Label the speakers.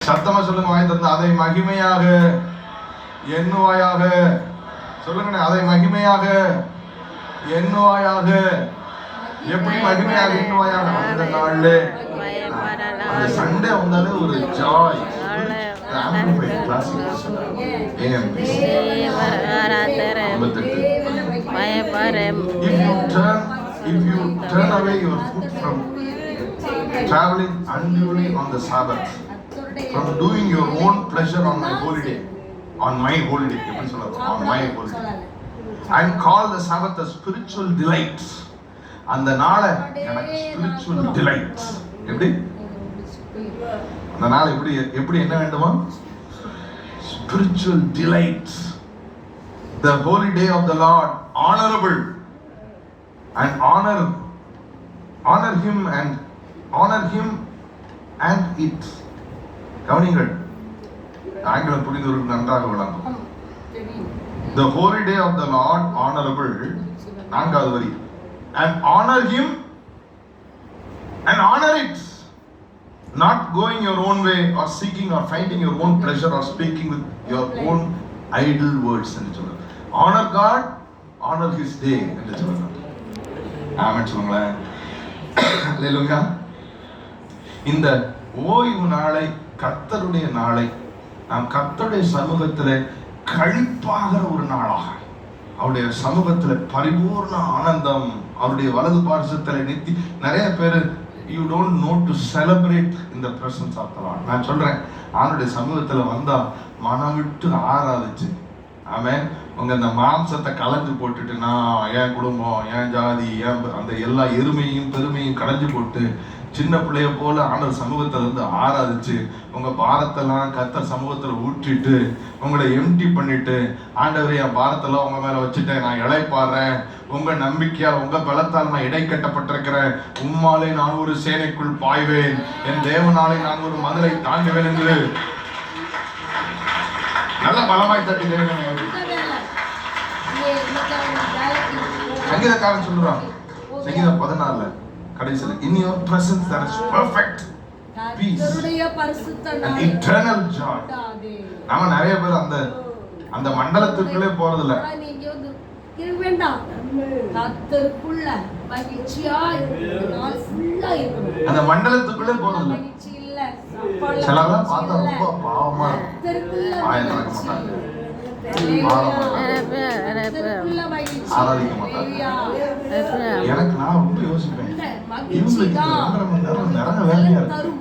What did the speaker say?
Speaker 1: சத்தமா சொல்லுங்க, வாய் திறந்து. அதை மகிமையாக எண்ணுவாயாக. சொல்லுங்க, அதை மகிமையாக எண்ணுவாயாக. எப்படி மகிமையாக எண்ணுவாயாக? அந்த நாள்ல அந்த சண்டே வந்தாலே ஒரு Joy. If you turn away your foot from traveling unduly on the Sabbath, from doing your own pleasure on my holy day, on my holy day, on my holy day, and call the Sabbath a spiritual delight. அந்த நாளை எனக்கு spiritual delight. எப்படி அந்த நாள் எப்படி என்ன வேண்டுமா? Spiritual delight. The holy day of the Lord, honorable, and honor him and it. கவனிங்கள், ஆங்கிலம் புரிந்தவர்கள் நன்றாக விளங்கும். The holy day of the Lord, honorable, நான்காவது வரி, and honor him and honor it, not going your own way or seeking or finding your own pleasure or speaking with your own idle words என்று சொல்றார். Honor God, honor his day என்று சொல்றார். ஆமென் சொல்லுங்களேன். அல்லேலூயா. இந்த ஓய்வு நாளை, கர்த்தருடைய நாளை நாம் கர்த்தருடைய சமூகத்திலே கழிப்பாகிற ஒரு நாளாக, அவருடைய சமூகத்துல பரிபூர்ண ஆனந்தம், அவருடைய வலது பார்சத்துல நித்தி. நிறைய பேர் you don't know to celebrate in the presence of the Lord. நான் சொல்றேன், அவருடைய சமூகத்துல வந்தா மனம் விட்டு ஆராதிச்சு, ஆமென், உங்க அந்த மாம்சத்தை கலந்து போட்டுட்டு, நான் என் குடும்பம், என் ஜாதி, என் அந்த எல்லா எருமையும் பெருமையும் களைஞ்சு போட்டு சின்ன பிள்ளைய போல ஆண்டவர் சமூகத்துல இருந்து ஆராதிச்சு, உங்க பாரத்தெல்லாம் கர்த்தர் சமூகத்துல ஊற்றிட்டு உங்களை எம்டி பண்ணிட்டு, ஆண்டவரே என் பாரத்தெல்லாம் உங்க மேல வச்சுட்டேன், நான் இளைப்பாடுறேன், உங்க நம்பிக்கையால் உங்க பலத்தால் நான் இடை கட்டப்பட்டிருக்கிறேன், உம்மாலே நான் ஒரு சேனைக்குள் பாய்வேன், என் தேவனாலே நான் ஒரு மதிலை தாண்டுவேன் என்று நல்ல பலமாய் தட்டி சங்கீதக்காரன் சொல்றான், சங்கீதம் 14 கடைசில, in your presence there is perfect peace and eternal joy. நாம நிறைய பேர் அந்த மண்டலத்துக்குள்ளே போறது இல்ல. அந்த மண்டலத்துக்குள்ளே போறது இல்ல. சிலர்லாம் பார்த்தா ரொம்ப பாவமா ஆராதிக்க மாட்டாங்க. எனக்கு நான் ரொம்ப யோசிப்பேன், இவங்களுக்கு 2.5 மணி நேரம் நிறைய வேலையா இருக்கு.